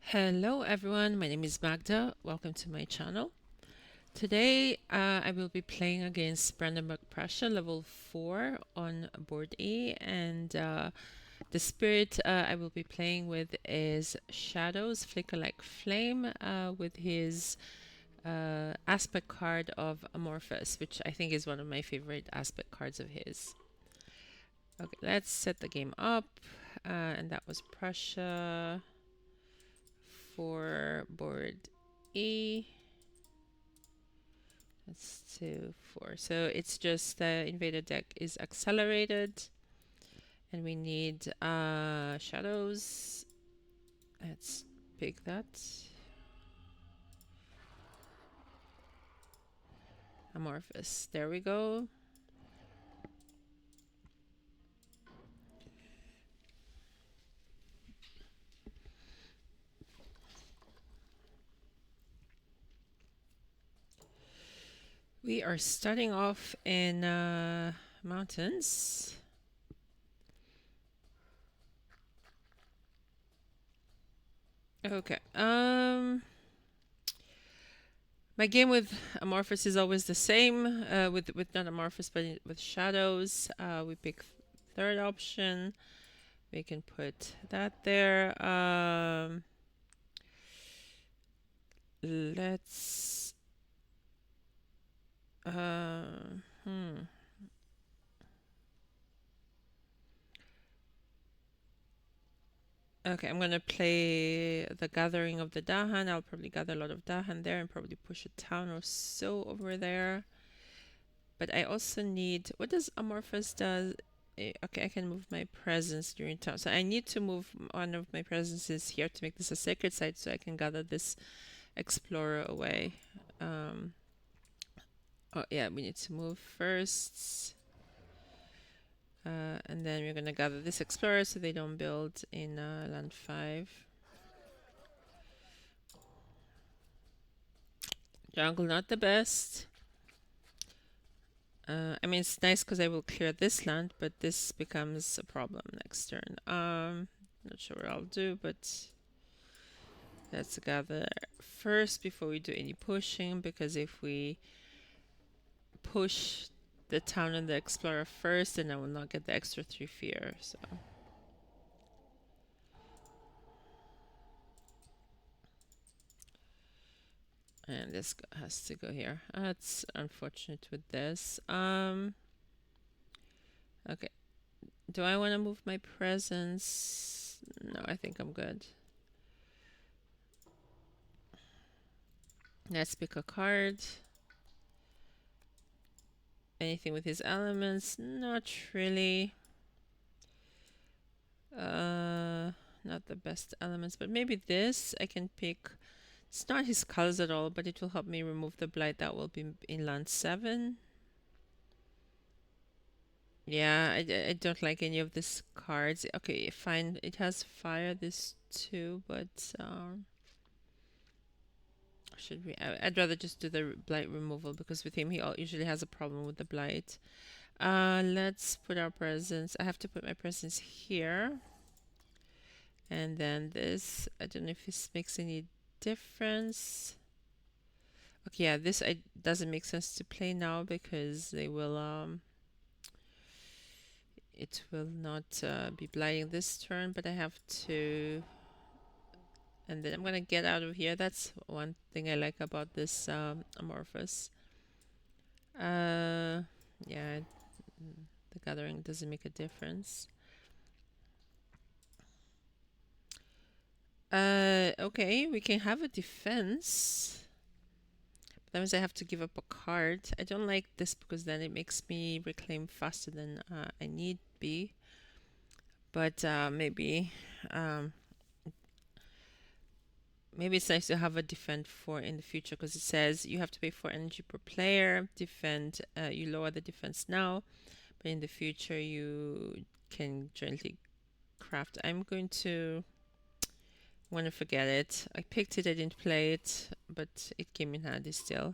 Hello everyone, my name is Magda. Welcome to my channel. Today I will be playing against Brandenburg-Prussia level 4 on board A, and the spirit I will be playing with is Shadows, Flicker Like Flame, with his aspect card of Amorphous, which I think is one of my favorite aspect cards of his. Okay, let's set the game up, and that was Prussia for board E. That's 2, 4. So it's just the invader deck is accelerated, and we need shadows. Let's pick that. Amorphous. There we go. We are starting off in mountains. Okay. My game with Amorphous is always the same. With not Amorphous, but with shadows. We pick third option. We can put that there. Let's. Uh, hmm. Okay, I'm gonna play the Gathering of the Dahan. I'll probably gather a lot of Dahan there and probably push a town or so over there. But I also need. What does Amorphous does? Okay, I can move my presence during town. So I need to move one of my presences here to make this a sacred site so I can gather this explorer away. Um, oh yeah, we need to move first. And then we're gonna gather this explorer so they don't build in land 5. Jungle not the best. I mean, it's nice because I will clear this land, but this becomes a problem next turn. Not sure what I'll do, but let's gather first before we do any pushing, because if we push the town and the explorer first, then I will not get the extra 3 fear, so. And this has to go here. That's unfortunate with this. Okay. Do I want to move my presence? No, I think I'm good. Let's pick a card. Anything with his elements? Not really. Not the best elements, but maybe this I can pick. It's not his colors at all, but it will help me remove the blight that will be in land 7. Yeah, I don't like any of these cards. Okay, fine. It has fire, this too, but should we? I'd rather just do the blight removal because with him he usually has a problem with the blight. Let's put our presence. I have to put my presence here. And then this, I don't know if this makes any difference. Okay, yeah, this doesn't make sense to play now because they will it will not be blighting this turn, but I have to, and then I'm gonna get out of here. That's one thing I like about this Amorphous. Uh, yeah, the gathering doesn't make a difference. Okay, we can have a defense. That means I have to give up a card. I don't like this because then it makes me reclaim faster than I need be. But um, maybe it's nice to have a defend 4 in the future because it says you have to pay 4 energy per player. Defend, you lower the defense now, but in the future you can jointly craft. I'm going to want to forget it. I picked it, I didn't play it, but it came in handy still.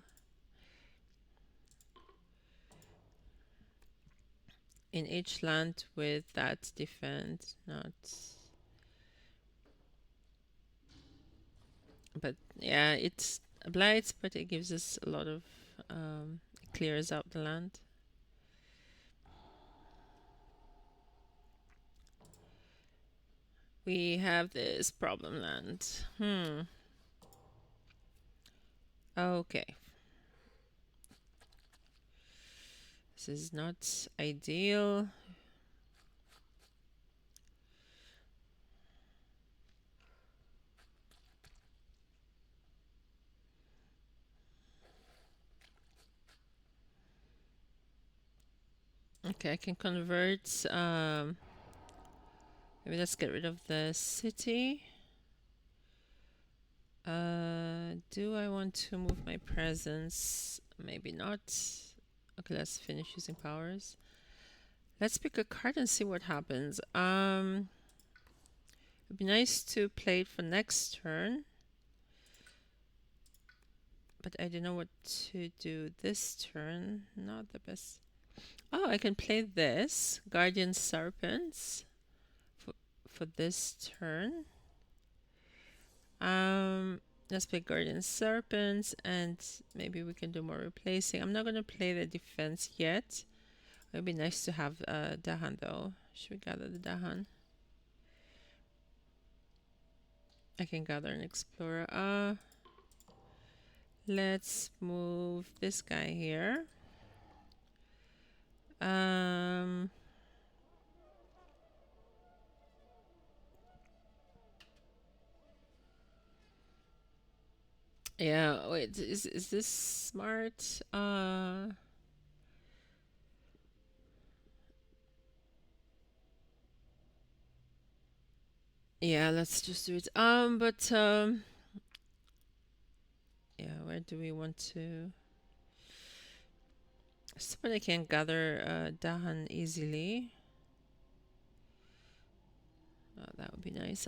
In each land with that defend, not. But yeah, it's blights, but it gives us a lot of it clears out the land. We have this problem land. Okay. This is not ideal. Okay, I can convert. Maybe let's get rid of the city. Do I want to move my presence? Maybe not. Okay, let's finish using powers. Let's pick a card and see what happens. It'd be nice to play it for next turn, but I don't know what to do this turn. Not the best. Oh, I can play this Guardian Serpents for this turn. Let's play Guardian Serpents, and maybe we can do more replacing. I'm not gonna play the defense yet. It'd be nice to have Dahan though. Should we gather the Dahan? I can gather an Explorer. Let's move this guy here. Yeah, wait, is this smart? Yeah, let's just do it. Yeah, where do we want to? Somebody can gather Dahan easily. Oh, that would be nice.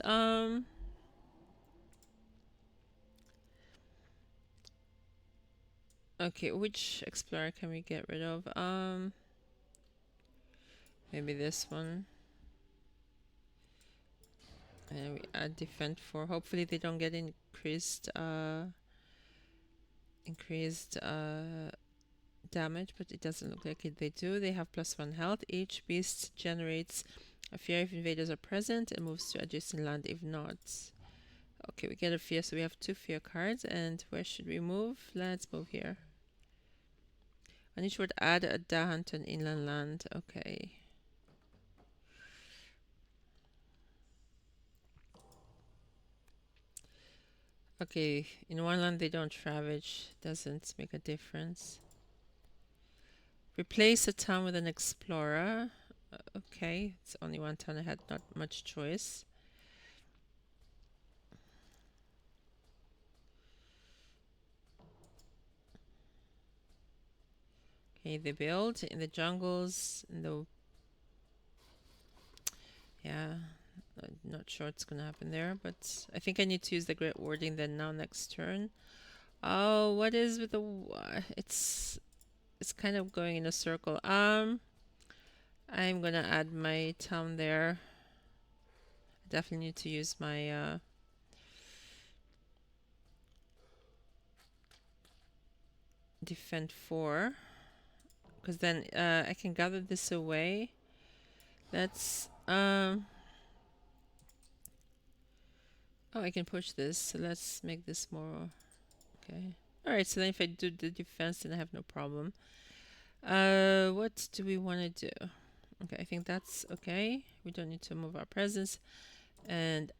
Okay, which explorer can we get rid of? Maybe this one. And we add defend 4. Hopefully they don't get increased damage, but it doesn't look like they do. They have +1 health. Each beast generates a fear if invaders are present and moves to adjacent land if not. Okay, we get a fear, so we have 2 fear cards. And where should we move? Let's move here. On each word, add a Dahan to an inland land. Okay. Okay, in one land they don't ravage. Doesn't make a difference. Replace a town with an explorer. Okay, it's only one town. I had not much choice. Okay, they build in the jungles. Yeah, I'm not sure what's gonna happen there, but I think I need to use the Great Warding then now next turn. Oh, what is with the... It's kind of going in a circle. I'm gonna add my town there. I definitely need to use my defend 4, because then I can gather this away. That's oh, I can push this, so let's make this more okay. All right, so then if I do the defense, then I have no problem. What do we want to do? Okay, I think that's okay. We don't need to move our presence. And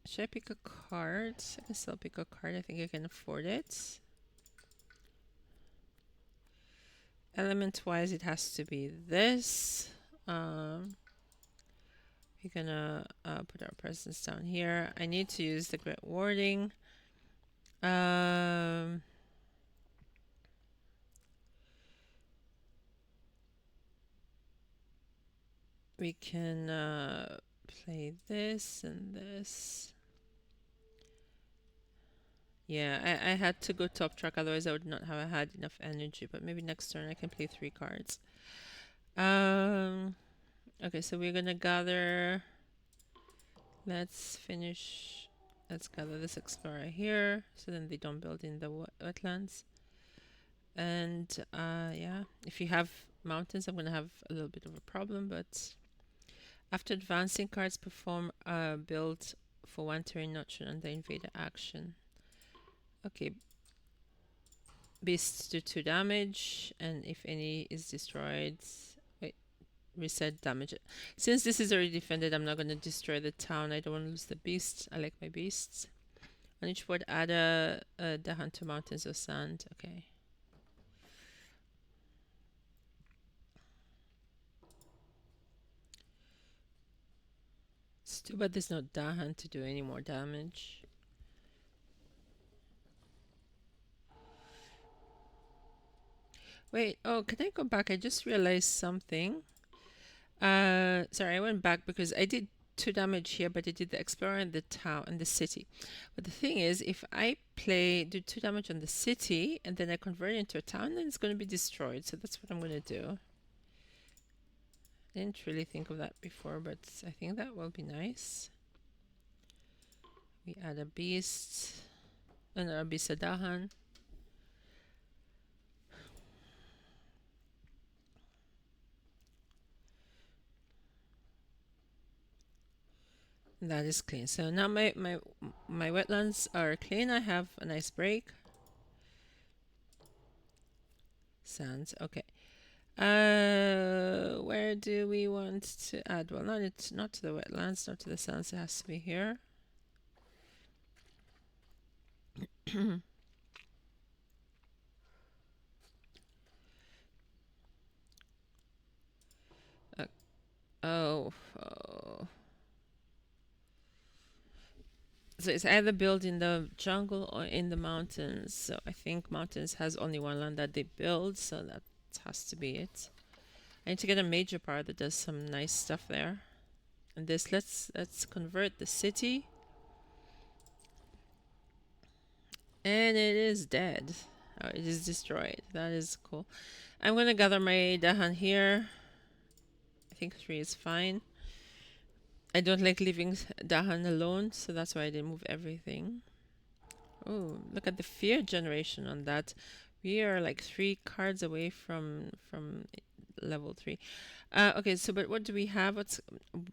should I pick a card? I can still pick a card. I think I can afford it. Element-wise, it has to be this. We're gonna put our presence down here. I need to use the Great Warding. We can play this and this. Yeah, I had to go top track, otherwise I would not have had enough energy, but maybe next turn I can play 3 cards. Okay, so we're gonna gather. Let's finish Let's gather this explorer here so then they don't build in the wetlands. And yeah, if you have mountains, I'm going to have a little bit of a problem, but after advancing, cards perform a build for one terrain not shown under invader action. Okay, beasts do 2 damage, and if any is destroyed, wait, reset damage. Since this is already defended, I'm not going to destroy the town. I don't want to lose the beasts. I like my beasts. On each board, add the Hunter Mountains of Sand. Okay. It's too bad there's no Dahan to do any more damage. Wait, oh, can I go back? I just realized something. Sorry, I went back because I did 2 damage here, but I did the explorer and the town and the city. But the thing is, if I do 2 damage on the city and then I convert it into a town, then it's going to be destroyed. So that's what I'm going to do. I didn't really think of that before, but I think that will be nice. We add a beast, another beast Dahan. That is clean. So now my wetlands are clean. I have a nice break. Sands. Okay. Where do we want to add? Well, not to the wetlands, not to the sands. It has to be here. Oh, oh. So it's either built in the jungle or in the mountains. So I think mountains has only one land that they build, so that has to be it. I need to get a major part that does some nice stuff there. And this, let's convert the city. And it is dead. Oh, it is destroyed. That is cool. I'm gonna gather my Dahan here. I think 3 is fine. I don't like leaving Dahan alone, so that's why I didn't move everything. Oh, look at the fear generation on that. We are like 3 cards away from level 3. Okay, so but what do we have? What's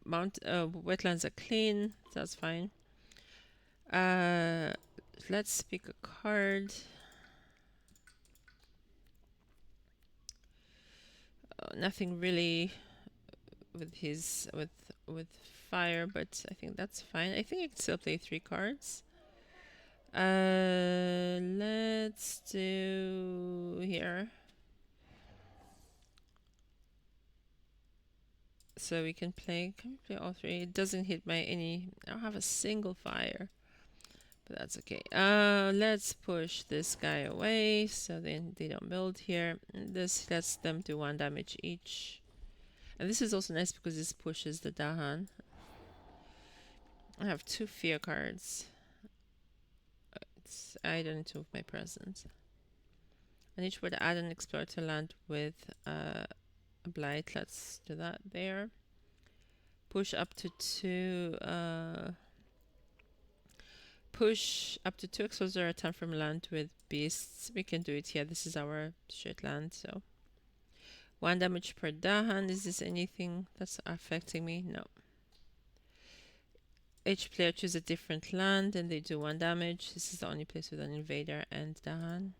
wetlands are clean. That's fine. Let's pick a card. Nothing really with fire, but I think that's fine. I think I can still play 3 cards. Let's do here. So we can play all 3. It doesn't hit my I don't have a single fire. But that's okay. Let's push this guy away so then they don't build here. This lets them do 1 damage each. And this is also nice because this pushes the Dahan. I have 2 fear cards. I don't need to move my presence. On each would add an explorer to land with a blight. Let's do that there. Push up to 2. Push up to 2 explorers at a time from land with beasts. We can do it here. This is our straight land, so 1 damage per Dahan. Is this anything that's affecting me? No. Each player chooses a different land and they do 1 damage. This is the only place with an invader and Dahan.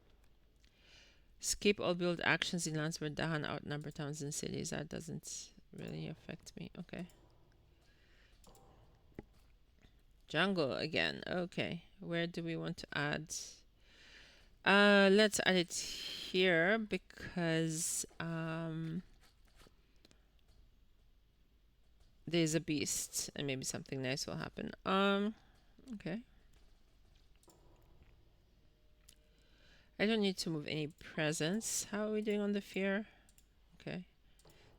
Skip all build actions in lands where Dahan outnumber towns and cities. That doesn't really affect me. Okay. Jungle again. Okay. Where do we want to add? Let's add it here because there's a beast and maybe something nice will happen. Okay. I don't need to move any presents. How are we doing on the fear? Okay.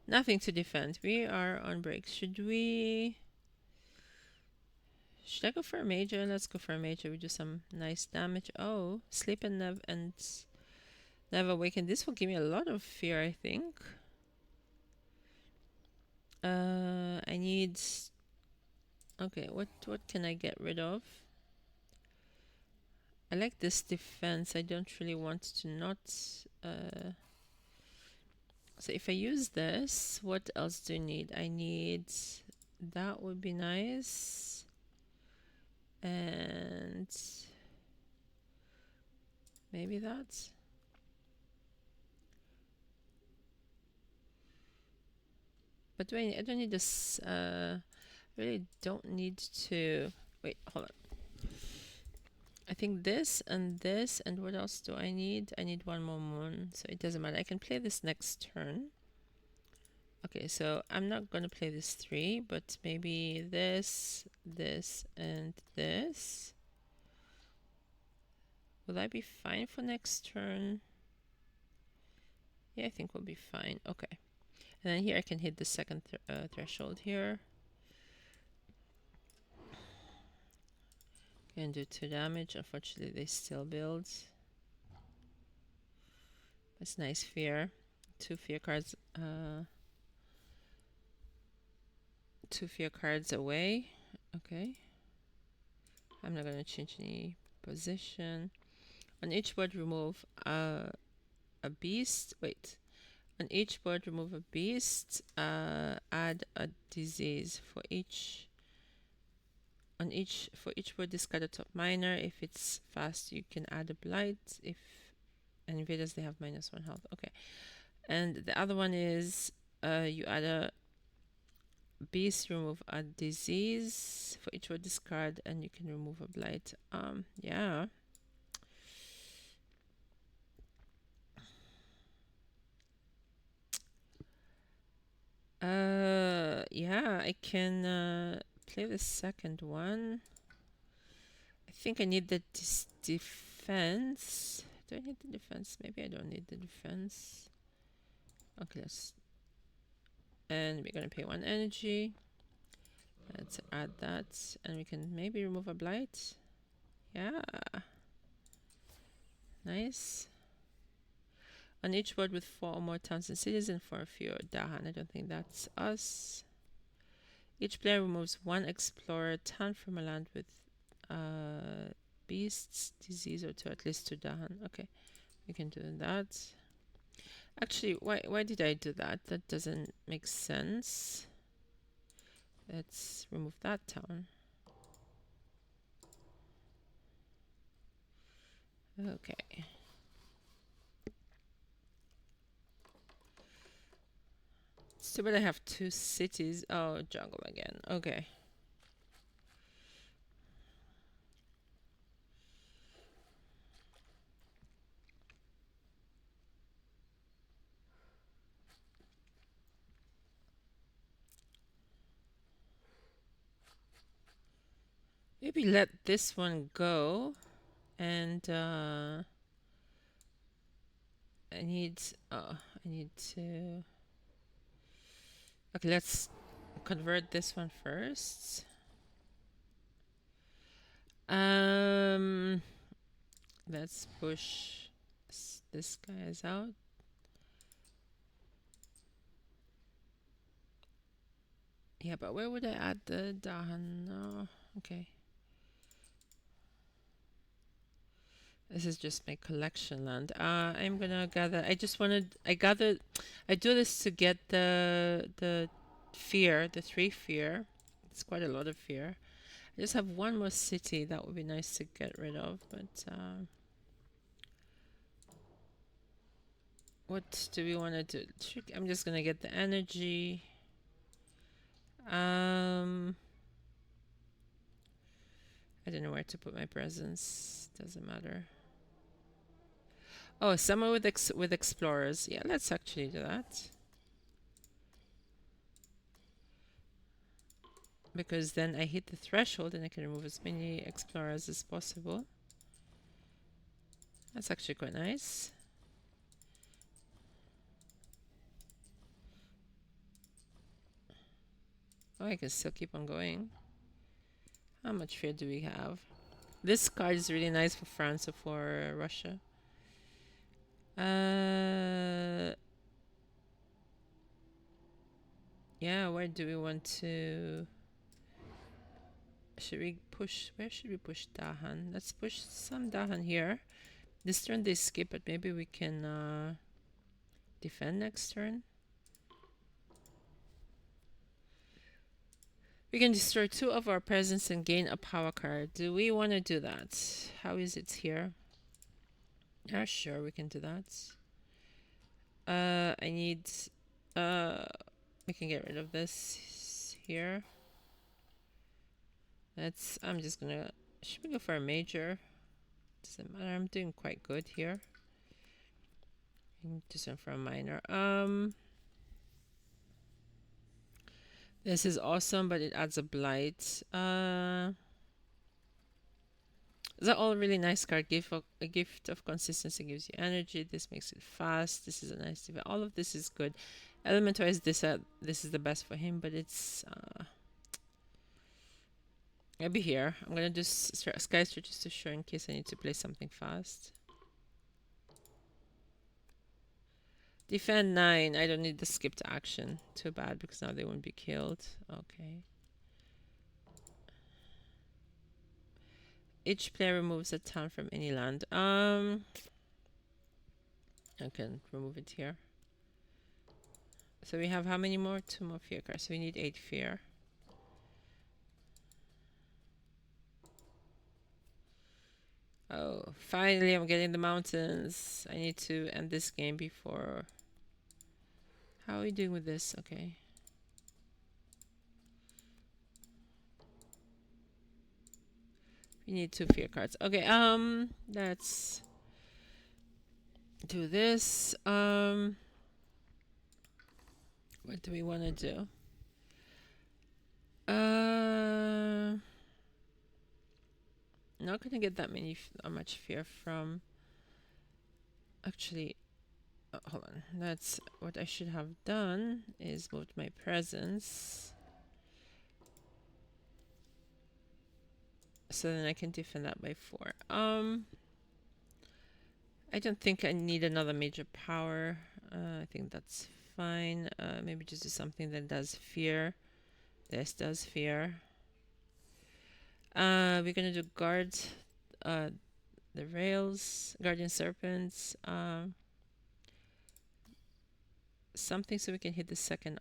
Nothing to defend. We are on break. Should I go for a major? Let's go for a major. We do some nice damage. Oh, sleep and never awaken. This will give me a lot of fear, I think. I need. Okay, what can I get rid of? I like this defense. I don't really want to not. So if I use this, what else do I need? I need that would be nice, and maybe that. But I don't need this. Really don't need to. Wait, hold on. I think this, and what else do I need? I need one more moon, so it doesn't matter. I can play this next turn. Okay, so I'm not gonna play this 3, but maybe this, and this. Will I be fine for next turn? Yeah, I think we'll be fine. Okay. And then here I can hit the second threshold here. Can do 2 damage. Unfortunately, they still build. That's nice fear. 2 fear cards. 2 fear cards away. Okay. I'm not gonna change any position. On each board, remove a beast. Wait. On each board, remove a beast. Add a disease for each. For each board, discard a top minor. If it's fast, you can add a blight. If invaders, they have -1 health. Okay. And the other one is you add a beast, remove a disease. For each word discard, and you can remove a blight. Yeah. Yeah, I can play the second one. I think I need the defense. Do I need the defense? Maybe I don't need the defense. Okay, and we're gonna pay 1 energy. Let's add that, and we can maybe remove a blight. Yeah. Nice. On each board with 4 or more towns and cities and 4 or fewer Dahan. I don't think that's us. Each player removes 1 explorer town from a land with beasts, disease, or 2, at least 2 Dahan. Okay, we can do that. Actually, why did I do that? That doesn't make sense. Let's remove that town. Okay. It's too bad I have 2 cities. Oh, jungle again. Okay. Maybe let this one go, and I need to. Okay, let's convert this one first. Let's push this guy out. Yeah, but where would I add the Dahan? No, okay. This is just my collection land. I'm gonna gather. I do this to get the fear, the 3 fear. It's quite a lot of fear. I just have 1 more city that would be nice to get rid of, but what do we want to do? I'm just gonna get the energy. I don't know where to put my presents. Doesn't matter. Oh, summer with explorers. Yeah, let's actually do that. Because then I hit the threshold and I can remove as many explorers as possible. That's actually quite nice. Oh, I can still keep on going. How much fear do we have? This card is really nice for France or for Russia. Yeah, where do we want to... Should we push? Where should we push Dahan? Let's push some Dahan here. This turn they skip, but maybe we can defend next turn. We can destroy 2 of our presence and gain a power card. Do we want to do that? How is it here? Yeah, sure, we can do that. I need... we can get rid of this here. I'm just gonna... Should we go for a major? Doesn't matter, I'm doing quite good here. Just went for a minor. This is awesome, but it adds a blight. They're all really nice card. A gift of consistency gives you energy. This makes it fast. This is a nice event. All of this is good. Element-wise, this is the best for him, but it's I'll be here. I'm gonna do Sky Stretch just to show in case I need to play something fast. Defend 9. I don't need the skipped action. Too bad, because now they won't be killed. Okay. Each player removes a town from any land. I can remove it here. So we have how many more? 2 more fear cards. So we need 8 fear. Oh, finally I'm getting the mountains. I need to end this game before... How are we doing with this? Okay. We need 2 fear cards. Okay, let's do this. What do we want to do? Not gonna get that much fear from... Actually, hold on. That's what I should have done, is move my presence. So then I can defend that by 4. I don't think I need another major power. I think that's fine. Maybe just do something that does fear. This does fear. We're gonna do guard the rails, guardian serpents. Something so we can hit the second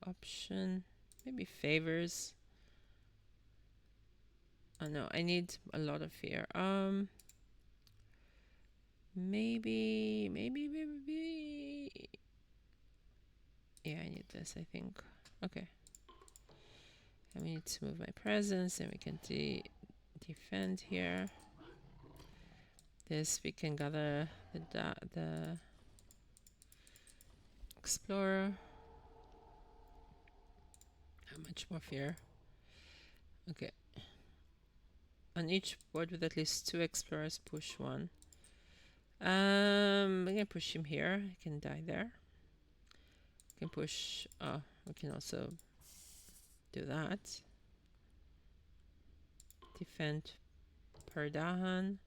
option. Maybe favors. Oh no, I need a lot of fear. Maybe. Yeah, I need this, I think. Okay. And we need to move my presence, and we can defend here. This we can gather the explorer. How much more fear? Okay. On each board with at least 2 explorers, push 1. I'm gonna push him here. He can die there. We can push. Oh, we can also do that. Defend per Dahan.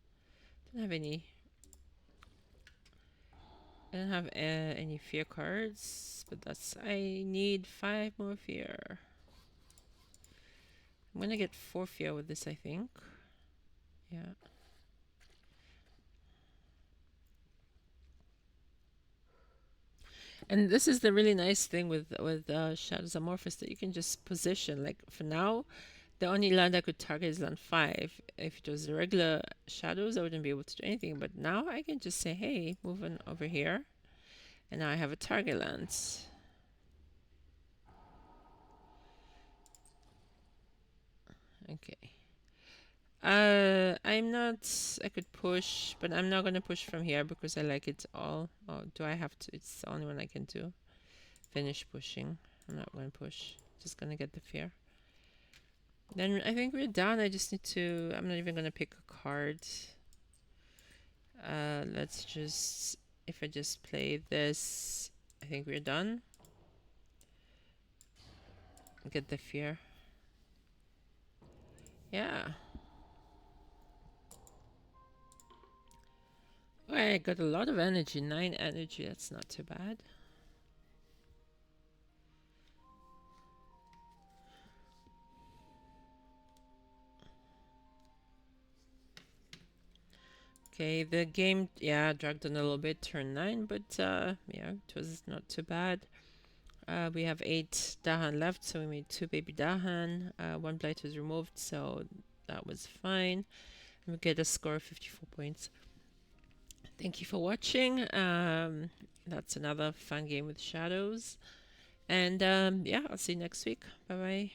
Don't have any. I don't have any fear cards, but that's... I need 5 more fear. I'm gonna get 4 fear with this, I think. Yeah. And this is the really nice thing with Shadows Amorphous, that you can just position. Like for now, the only land I could target is land 5. If it was the regular Shadows, I wouldn't be able to do anything. But now I can just say, hey, move on over here. And now I have a target land. Okay. I'm not... I could push, but I'm not going to push from here because I like it all. Oh, do I have to? It's the only one I can do. Finish pushing. I'm not going to push. Just going to get the fear. Then I think we're done. I just need to... I'm not even going to pick a card. Let's just... If I just play this, I think we're done. Get the fear. Yeah. Oh, I got a lot of energy. 9 energy. That's not too bad. Okay, the game, yeah, dragged on a little bit, turn 9, but yeah, it was not too bad. We have 8 Dahan left, so we made 2 baby Dahan. 1 blight was removed, so that was fine. We get a score of 54 points. Thank you for watching. That's another fun game with shadows. And yeah, I'll see you next week. Bye bye.